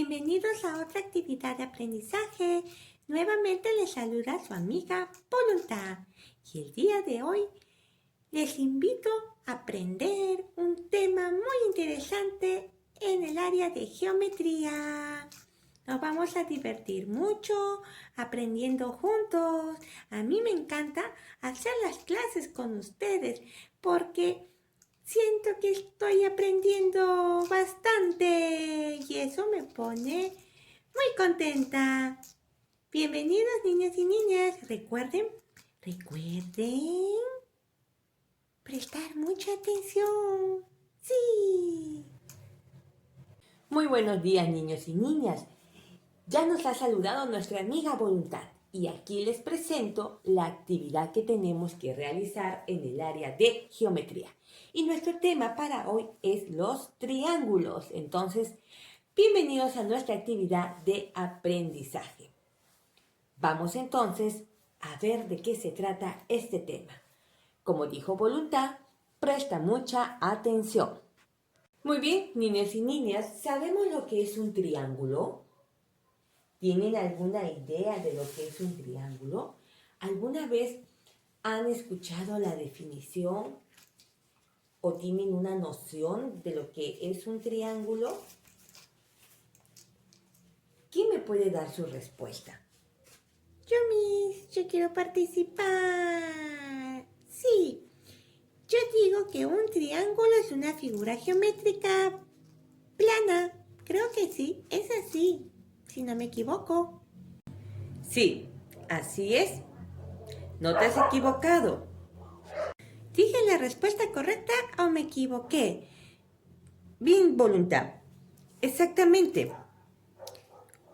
Bienvenidos a otra actividad de aprendizaje. Nuevamente les saluda su amiga Voluntad. Y el día de hoy les invito a aprender un tema muy interesante en el área de geometría. Nos vamos a divertir mucho aprendiendo juntos. A mí me encanta hacer las clases con ustedes porque siento que estoy aprendiendo bastante y eso me pone muy contenta. Bienvenidos niños y niñas. Recuerden prestar mucha atención. Sí. Muy buenos días, niños y niñas. Ya nos ha saludado nuestra amiga Voluntad y aquí les presento la actividad que tenemos que realizar en el área de geometría. Y nuestro tema para hoy es los triángulos. Entonces, bienvenidos a nuestra actividad de aprendizaje. Vamos entonces a ver de qué se trata este tema. Como dijo Voluntad, presta mucha atención. Muy bien, niños y niñas, ¿sabemos lo que es un triángulo? ¿Tienen alguna idea de lo que es un triángulo? ¿Alguna vez han escuchado la definición o tienen una noción de lo que es un triángulo? ¿Quién me puede dar su respuesta? Yo quiero participar. Sí, yo digo que un triángulo es una figura geométrica plana. Creo que sí, es así, si no me equivoco. Sí, así es. No te has equivocado. ¿Dije la respuesta correcta o me equivoqué? Bien, Voluntad. Exactamente.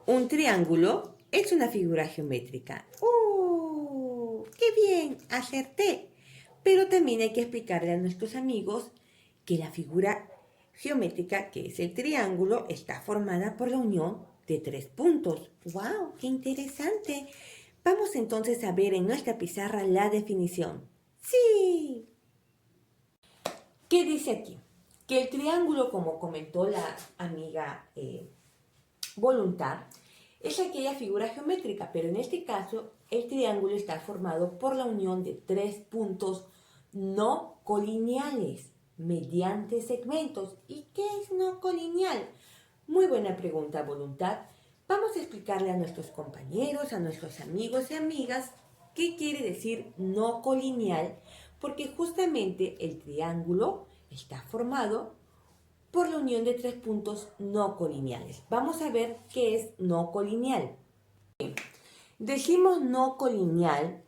Un triángulo es una figura geométrica. ¡Qué bien! Acerté. Pero también hay que explicarle a nuestros amigos que la figura geométrica, que es el triángulo, está formada por la unión de 3 puntos. ¡Wow! ¡Qué interesante! Vamos entonces a ver en nuestra pizarra la definición. ¡Sí! ¿Qué dice aquí? Que el triángulo, como comentó la amiga Voluntad, es aquella figura geométrica, pero en este caso el triángulo está formado por la unión de 3 puntos no colineales mediante segmentos. ¿Y qué es no colineal? Muy buena pregunta, Voluntad. Vamos a explicarle a nuestros compañeros, a nuestros amigos y amigas qué quiere decir no colineal, porque justamente el triángulo está formado por la unión de 3 puntos no colineales. Vamos a ver qué es no colineal. Decimos no colineal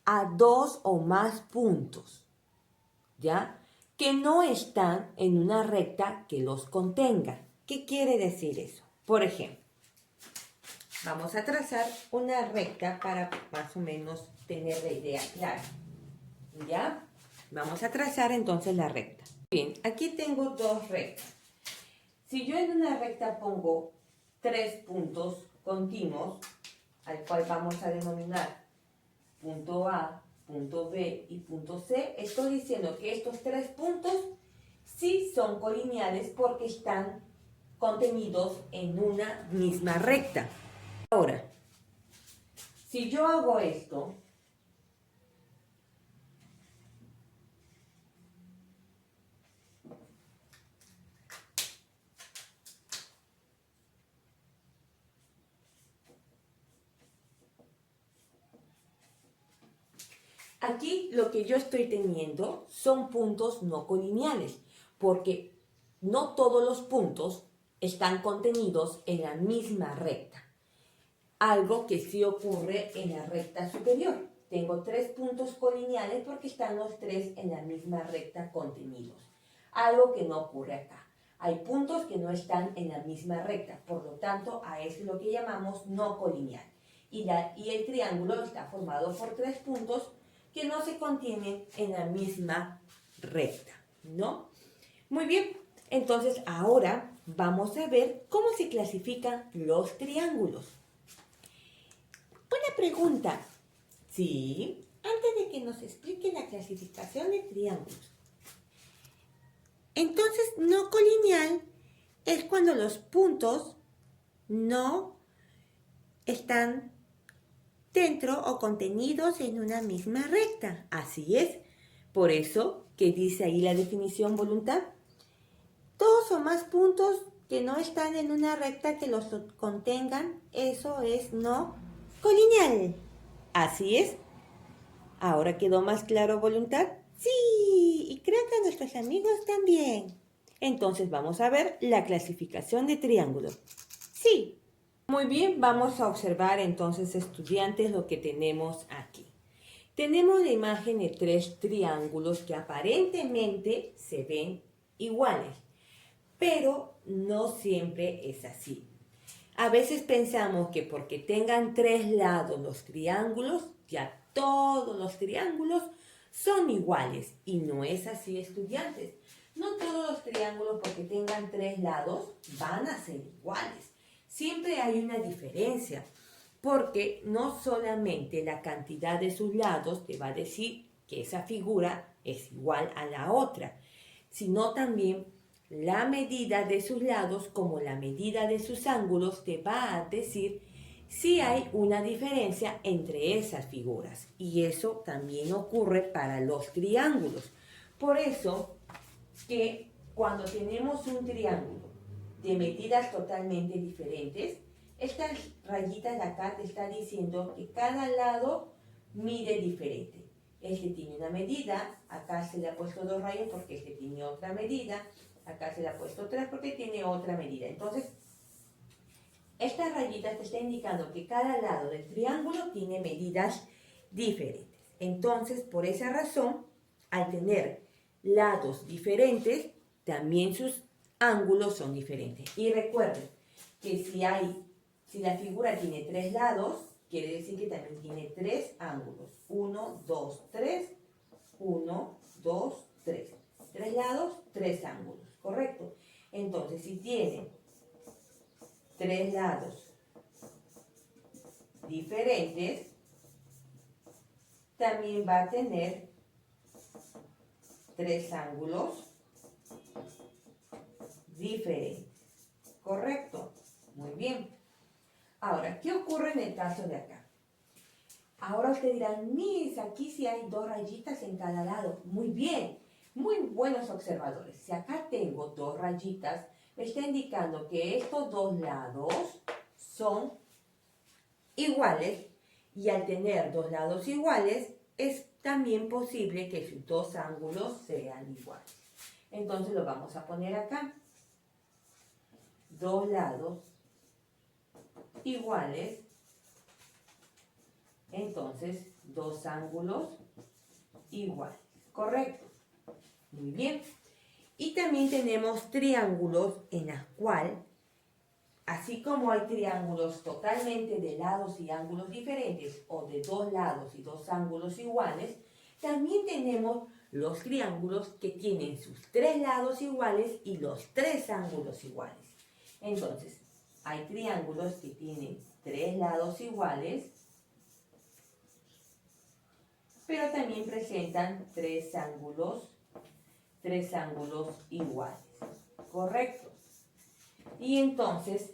a 2 o más puntos, ¿ya? Que no están en una recta que los contenga. ¿Qué quiere decir eso? Por ejemplo, vamos a trazar una recta para más o menos tener la idea clara, ¿ya? Vamos a trazar entonces la recta. Bien, aquí tengo 2 rectas. Si yo en una recta pongo 3 puntos continuos, al cual vamos a denominar punto A, punto B y punto C, estoy diciendo que estos 3 puntos sí son colineales porque están contenidos en una misma recta. Ahora, si yo hago esto, aquí lo que yo estoy teniendo son puntos no colineales, porque no todos los puntos están contenidos en la misma recta. Algo que sí ocurre en la recta superior. Tengo 3 puntos colineales porque están los 3 en la misma recta contenidos. Algo que no ocurre acá. Hay puntos que no están en la misma recta, por lo tanto a eso es lo que llamamos no colineal. Y el triángulo está formado por 3 puntos que no se contienen en la misma recta, ¿no? Muy bien, entonces ahora vamos a ver cómo se clasifican los triángulos. Una pregunta. Sí. Antes de que nos explique la clasificación de triángulos. Entonces, no colineal es cuando los puntos no están dentro o contenidos en una misma recta. Así es. Por eso, ¿qué dice ahí la definición voluntad? Dos o más puntos que no están en una recta que los contengan, eso es no colineal. Así es. ¿Ahora quedó más claro voluntad? Sí, y creo que a nuestros amigos también. Entonces vamos a ver la clasificación de triángulo. Sí, Muy bien, vamos a observar entonces, estudiantes, lo que tenemos aquí. Tenemos la imagen de tres triángulos que aparentemente se ven iguales, pero no siempre es así. A veces pensamos que porque tengan tres lados los triángulos, ya todos los triángulos son iguales. Y no es así, estudiantes. No todos los triángulos porque tengan tres lados van a ser iguales. Siempre hay una diferencia, porque no solamente la cantidad de sus lados te va a decir que esa figura es igual a la otra, sino también la medida de sus lados como la medida de sus ángulos te va a decir si hay una diferencia entre esas figuras. Y eso también ocurre para los triángulos. Por eso que cuando tenemos un triángulo de medidas totalmente diferentes, estas rayitas de acá te están diciendo que cada lado mide diferente. Este tiene una medida, acá se le ha puesto 2 rayas porque este tiene otra medida, acá se le ha puesto 3 porque tiene otra medida. Entonces, estas rayitas te están indicando que cada lado del triángulo tiene medidas diferentes. Entonces, por esa razón, al tener lados diferentes, también sus ángulos son diferentes. Y recuerden que si la figura tiene 3 lados, quiere decir que también tiene 3 ángulos. 1, 2, 3, 1, 2, 3. 3 lados, 3 ángulos, ¿correcto? Entonces, si tiene 3 lados diferentes, también va a tener 3 ángulos diferentes. ¿Correcto? Muy bien. Ahora, ¿qué ocurre en el caso de acá? Ahora ustedes dirán, Miss, aquí sí hay 2 rayitas en cada lado. Muy bien, muy buenos observadores. Si acá tengo 2 rayitas, me está indicando que estos 2 lados son iguales, y al tener 2 lados iguales, es también posible que sus 2 ángulos sean iguales. Entonces lo vamos a poner acá. 2 lados iguales, entonces 2 ángulos iguales, ¿correcto? Muy bien. Y también tenemos triángulos en los cuales, así como hay triángulos totalmente de lados y ángulos diferentes, o de 2 lados y 2 ángulos iguales, también tenemos los triángulos que tienen sus 3 lados iguales y los 3 ángulos iguales. Entonces, hay triángulos que tienen 3 lados iguales, pero también presentan 3 ángulos iguales, ¿correcto? Y entonces,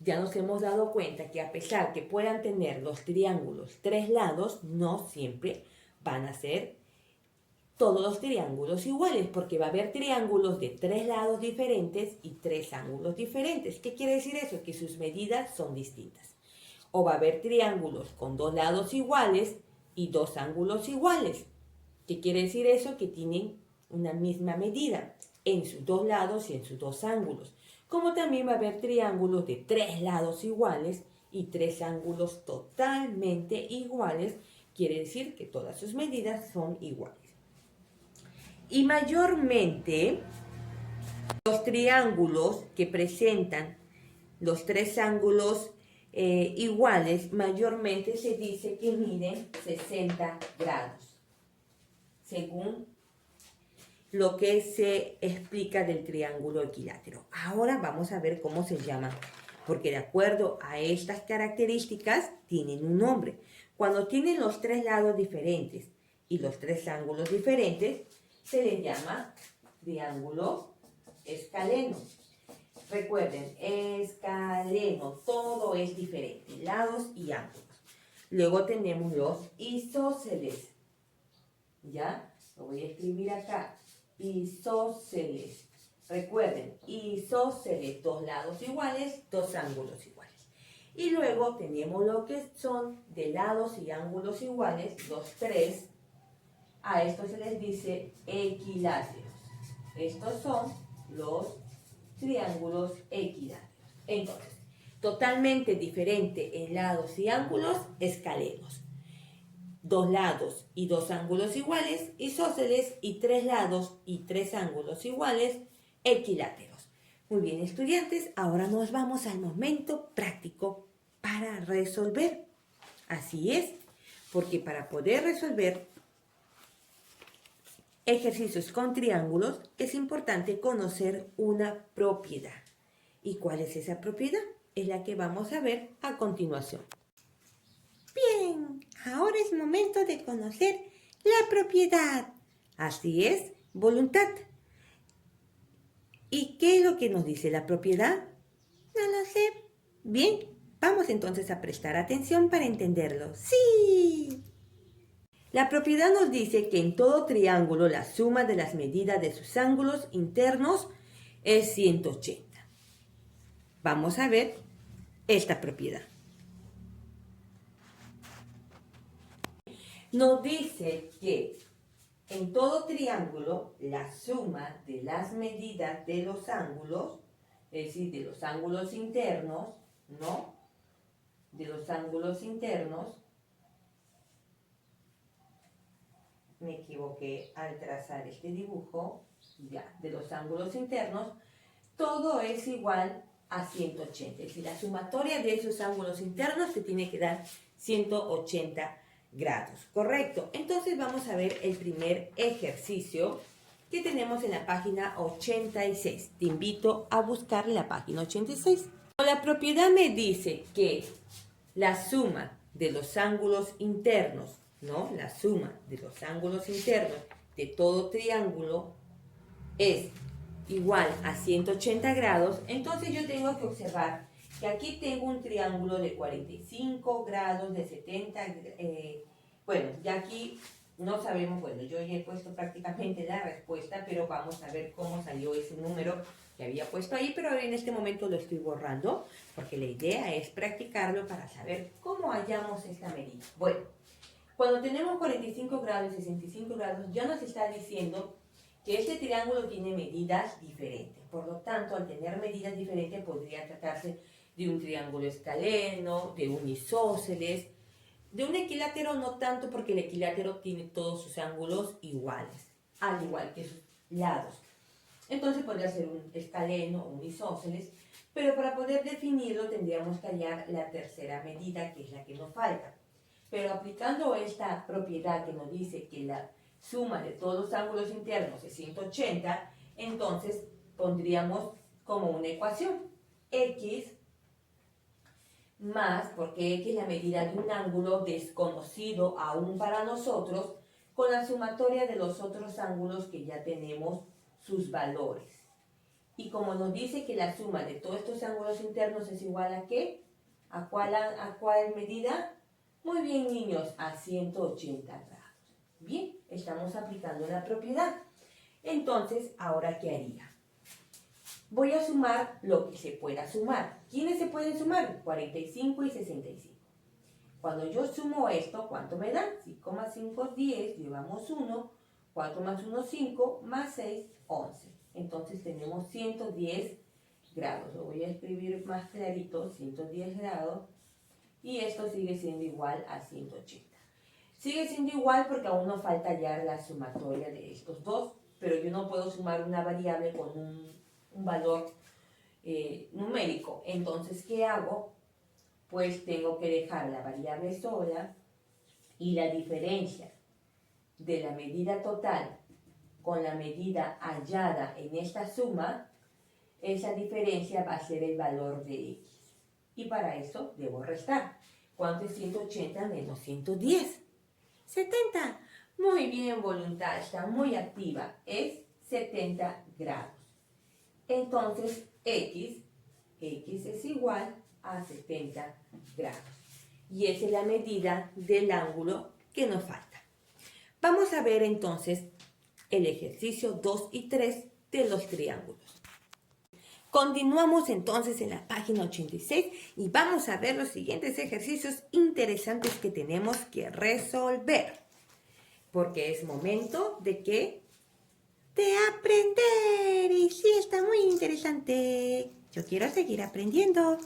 ya nos hemos dado cuenta que a pesar que puedan tener los triángulos 3 lados, no siempre van a ser todos los triángulos iguales, porque va a haber triángulos de 3 lados diferentes y 3 ángulos diferentes. ¿Qué quiere decir eso? Que sus medidas son distintas. O va a haber triángulos con 2 lados iguales y 2 ángulos iguales. ¿Qué quiere decir eso? Que tienen una misma medida en sus 2 lados y en sus 2 ángulos. Como también va a haber triángulos de 3 lados iguales y 3 ángulos totalmente iguales. Quiere decir que todas sus medidas son iguales. Y mayormente los triángulos que presentan los 3 ángulos iguales, mayormente se dice que miden 60 grados, según lo que se explica del triángulo equilátero. Ahora vamos a ver cómo se llama, porque de acuerdo a estas características tienen un nombre. Cuando tienen los 3 lados diferentes y los 3 ángulos diferentes, se les llama triángulo escaleno. recuerden, escaleno, todo es diferente, lados y ángulos. Luego tenemos los isósceles, ¿ya? Lo voy a escribir acá, isósceles. Recuerden, isósceles, dos lados iguales, dos ángulos iguales. Y luego tenemos lo que son de lados y ángulos iguales, los tres. A estos se les dice equiláteros. Estos son los triángulos equiláteros. Entonces, totalmente diferente en lados y ángulos, escalenos. Dos lados y dos ángulos iguales, isósceles, y tres lados y tres ángulos iguales, equiláteros. Muy bien, estudiantes, ahora nos vamos al momento práctico para resolver. Así es, porque para poder resolver ejercicios con triángulos es importante conocer una propiedad. ¿Y cuál es esa propiedad? Es la que vamos a ver a continuación. Bien, ahora es momento de conocer la propiedad. Así es, voluntad. ¿Y qué es lo que nos dice la propiedad? No lo sé. Bien, vamos entonces a prestar atención para entenderlo. Sí. La propiedad nos dice que en todo triángulo la suma de las medidas de sus ángulos internos es 180. Vamos a ver esta propiedad. Nos dice que en todo triángulo la suma de las medidas de los ángulos, es decir, de los ángulos internos, ¿no? De los ángulos internos, me equivoqué al trazar este dibujo, ya, de los ángulos internos, todo es igual a 180. Es decir, la sumatoria de esos ángulos internos te tiene que dar 180 grados, ¿correcto? Entonces vamos a ver el primer ejercicio que tenemos en la página 86. Te invito a buscar la página 86. La propiedad me dice que la suma de los ángulos internos, ¿no? La suma de los ángulos internos de todo triángulo es igual a 180 grados. Entonces yo tengo que observar que aquí tengo un triángulo de 45 grados, de 70, bueno, ya aquí no sabemos, bueno, yo ya he puesto prácticamente la respuesta, pero vamos a ver cómo salió ese número que había puesto ahí, pero en este momento lo estoy borrando, porque la idea es practicarlo para saber cómo hallamos esta medida. Bueno, cuando tenemos 45 grados y 65 grados, ya nos está diciendo que este triángulo tiene medidas diferentes. Por lo tanto, al tener medidas diferentes, podría tratarse de un triángulo escaleno, de un isósceles, de un equilátero no tanto, porque el equilátero tiene todos sus ángulos iguales, al igual que sus lados. Entonces podría ser un escaleno o un isósceles, pero para poder definirlo tendríamos que hallar la tercera medida, que es la que nos falta. Pero aplicando esta propiedad que nos dice que la suma de todos los ángulos internos es 180, entonces pondríamos como una ecuación x más, porque x es la medida de un ángulo desconocido aún para nosotros, con la sumatoria de los otros ángulos que ya tenemos sus valores. Y como nos dice que la suma de todos estos ángulos internos es igual a ¿qué? ¿A cuál medida? Muy bien, niños, a 180 grados. Bien, estamos aplicando la propiedad. Entonces, ¿ahora qué haría? Voy a sumar lo que se pueda sumar. ¿Quiénes se pueden sumar? 45 y 65. Cuando yo sumo esto, ¿cuánto me da? 5 más 5 es 10, llevamos 1, 4 más 1 es 5, más 6, 11. Entonces tenemos 110 grados. Lo voy a escribir más clarito, 110 grados. Y esto sigue siendo igual a 180. Sigue siendo igual porque aún nos falta hallar la sumatoria de estos dos, pero yo no puedo sumar una variable con un valor numérico. Entonces, ¿qué hago? Pues tengo que dejar la variable sola y la diferencia de la medida total con la medida hallada en esta suma, esa diferencia va a ser el valor de x. Y para eso debo restar. ¿Cuánto es 180 menos 110? 70. Muy bien, voluntad, está muy activa. Es 70 grados. Entonces, X, X es igual a 70 grados. Y esa es la medida del ángulo que nos falta. Vamos a ver entonces el ejercicio 2 y 3 de los triángulos. Continuamos entonces en la página 86 y vamos a ver los siguientes ejercicios interesantes que tenemos que resolver. Porque es momento de aprender. Y sí, está muy interesante. Yo quiero seguir aprendiendo.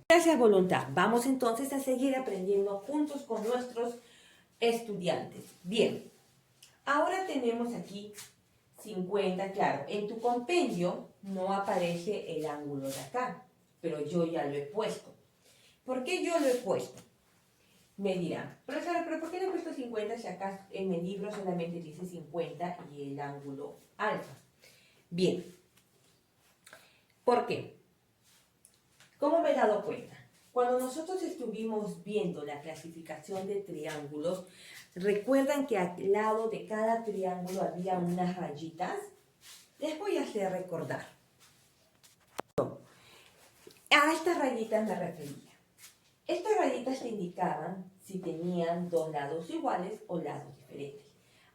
Gracias, voluntad. Vamos entonces a seguir aprendiendo juntos con nuestros estudiantes. Bien, ahora tenemos aquí 50, claro, en tu compendio no aparece el ángulo de acá, pero yo ya lo he puesto. ¿Por qué yo lo he puesto? Me dirán, profesora, ¿pero por qué le he puesto 50 si acá en el libro solamente dice 50 y el ángulo alfa? Bien, ¿por qué? ¿Cómo me he dado cuenta? Cuando nosotros estuvimos viendo la clasificación de triángulos, ¿recuerdan que al lado de cada triángulo había unas rayitas? Les voy a hacer recordar. A estas rayitas me refería. Estas rayitas te indicaban si tenían dos lados iguales o lados diferentes.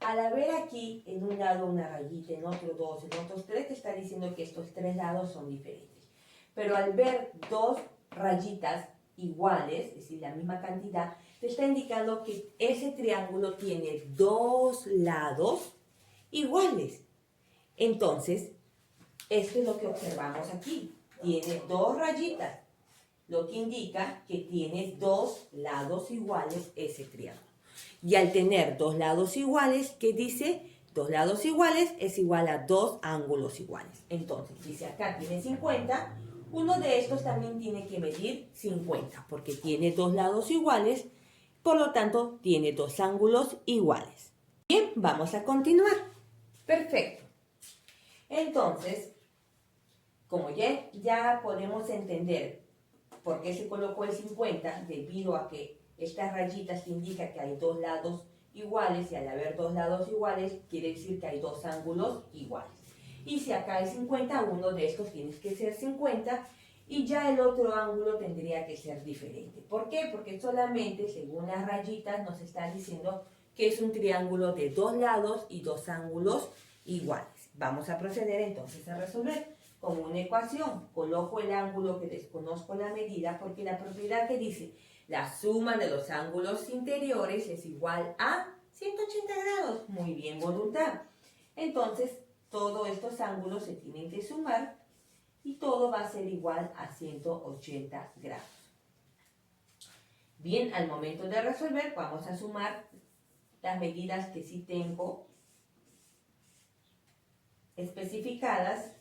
Al haber aquí en un lado una rayita, en otro dos, en otros tres, te está diciendo que estos tres lados son diferentes. Pero al ver dos rayitas iguales, es decir, la misma cantidad, te está indicando que ese triángulo tiene dos lados iguales. Entonces, esto es lo que observamos aquí. Tiene dos rayitas, lo que indica que tiene dos lados iguales ese triángulo. Y al tener dos lados iguales, ¿qué dice? Dos lados iguales es igual a dos ángulos iguales. Entonces, dice acá tiene 50, uno de estos también tiene que medir 50, porque tiene dos lados iguales, por lo tanto, tiene dos ángulos iguales. Bien, vamos a continuar. Perfecto. Entonces, como ya podemos entender por qué se colocó el 50, debido a que estas rayitas indican que hay dos lados iguales, y al haber dos lados iguales, quiere decir que hay dos ángulos iguales. Y si acá hay 50, uno de estos tiene que ser 50, y ya el otro ángulo tendría que ser diferente. ¿Por qué? Porque solamente, según las rayitas, nos está diciendo que es un triángulo de dos lados y dos ángulos iguales. Vamos a proceder entonces a resolver. Como una ecuación, coloco el ángulo que desconozco la medida, porque la propiedad que dice la suma de los ángulos interiores es igual a 180 grados. Muy bien, voluntad. Entonces, todos estos ángulos se tienen que sumar y todo va a ser igual a 180 grados. Bien, al momento de resolver, vamos a sumar las medidas que sí tengo especificadas.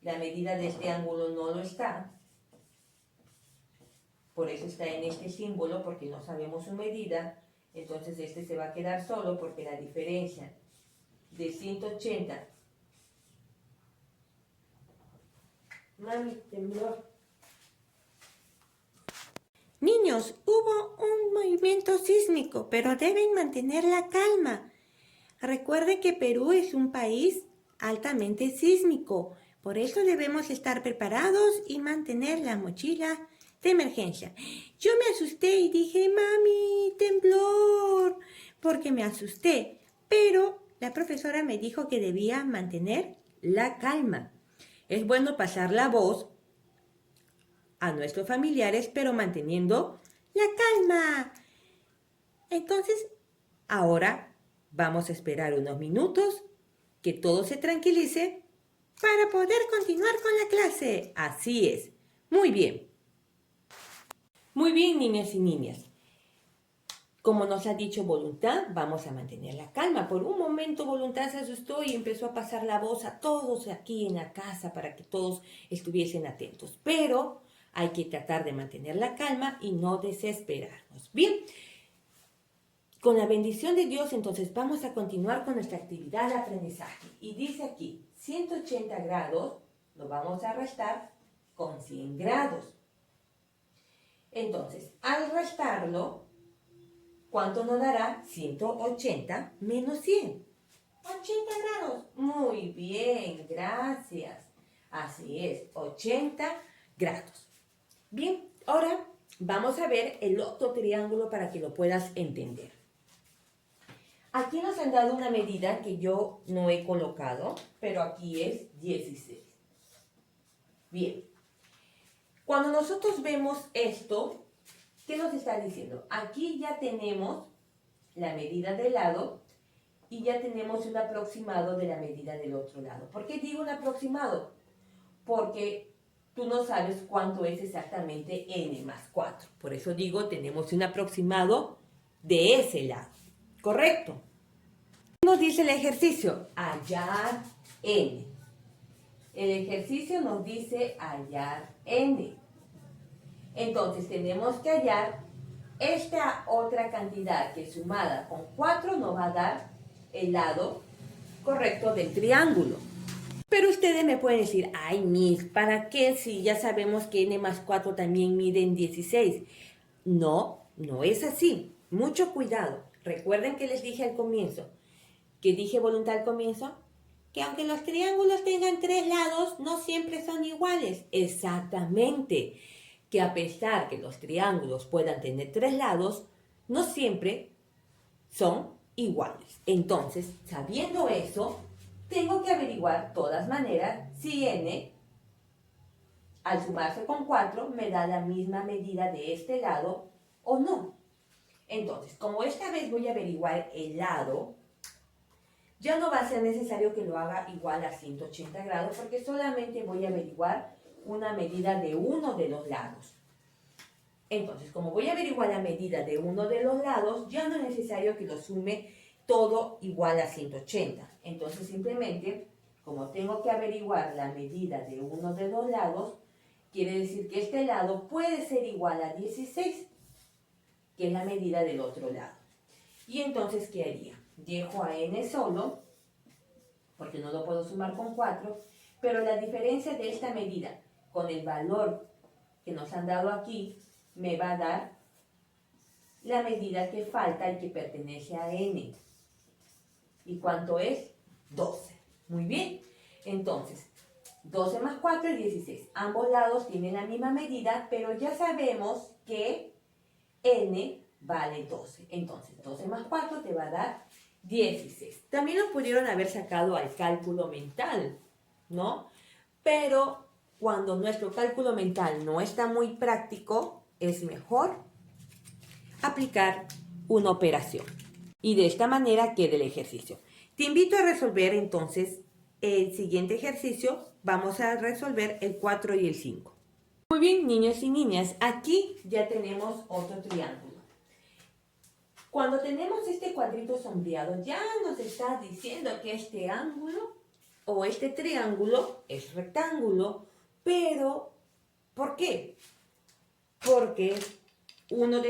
La medida de este ángulo no lo está, por eso está en este símbolo, porque no sabemos su medida. Entonces este se va a quedar solo, porque la diferencia de 180... Mami, temblor. Niños, hubo un movimiento sísmico, pero deben mantener la calma. Recuerde que Perú es un país altamente sísmico. Por eso debemos estar preparados y mantener la mochila de emergencia. Yo me asusté y dije, mami, temblor, porque me asusté. Pero la profesora me dijo que debía mantener la calma. Es bueno pasar la voz a nuestros familiares, pero manteniendo la calma. Entonces, ahora vamos a esperar unos minutos que todo se tranquilice para poder continuar con la clase. Así es. Muy bien. Muy bien, niños y niñas. Como nos ha dicho Voluntad, vamos a mantener la calma. Por un momento Voluntad se asustó y empezó a pasar la voz a todos aquí en la casa para que todos estuviesen atentos. Pero hay que tratar de mantener la calma y no desesperarnos. Bien, con la bendición de Dios, entonces vamos a continuar con nuestra actividad de aprendizaje. Y dice aquí, 180 grados lo vamos a restar con 100 grados. Entonces, al restarlo, ¿cuánto nos dará? 180 menos 100. 80 grados. Muy bien, gracias. Así es, 80 grados. Bien, ahora vamos a ver el otro triángulo para que lo puedas entender. Aquí nos han dado una medida que yo no he colocado, pero aquí es 16. Bien, cuando nosotros vemos esto, ¿qué nos está diciendo? Aquí ya tenemos la medida del lado y ya tenemos un aproximado de la medida del otro lado. ¿Por qué digo un aproximado? Porque tú no sabes cuánto es exactamente n más 4. Por eso digo, tenemos un aproximado de ese lado. ¿Correcto? ¿Qué nos dice el ejercicio? Hallar n. El ejercicio nos dice hallar n. Entonces tenemos que hallar esta otra cantidad que sumada con 4 nos va a dar el lado correcto del triángulo. Pero ustedes me pueden decir, ay, Miss, ¿para qué si ya sabemos que n más 4 también miden 16? No, no es así. Mucho cuidado. Recuerden que les dije al comienzo, que dije voluntad al comienzo, que aunque los triángulos tengan 3 lados, no siempre son iguales. Exactamente. Que a pesar que los triángulos puedan tener 3 lados, no siempre son iguales. Entonces, sabiendo eso, tengo que averiguar de todas maneras si n, al sumarse con 4, me da la misma medida de este lado o no. Entonces, como esta vez voy a averiguar el lado, ya no va a ser necesario que lo haga igual a 180 grados porque solamente voy a averiguar una medida de uno de los lados. Entonces, como voy a averiguar la medida de uno de los lados, ya no es necesario que lo sume todo igual a 180. Entonces, simplemente, como tengo que averiguar la medida de uno de los lados, quiere decir que este lado puede ser igual a 16, que es la medida del otro lado. Y entonces, ¿qué haría? Dejo a n solo, porque no lo puedo sumar con 4, pero la diferencia de esta medida con el valor que nos han dado aquí, me va a dar la medida que falta y que pertenece a n. ¿Y cuánto es? 12. Muy bien. Entonces, 12 más 4 es 16. Ambos lados tienen la misma medida, pero ya sabemos que n vale 12. Entonces, 12 más 4 te va a dar 16. También lo pudieron haber sacado al cálculo mental, ¿no? Pero cuando nuestro cálculo mental no está muy práctico, es mejor aplicar una operación. Y de esta manera queda el ejercicio. Te invito a resolver entonces el siguiente ejercicio. Vamos a resolver el 4 y el 5. Muy bien, niños y niñas, aquí ya tenemos otro triángulo. Cuando tenemos este cuadrito sombreado, ya nos está diciendo que este ángulo o este triángulo es rectángulo, pero ¿por qué? Porque uno de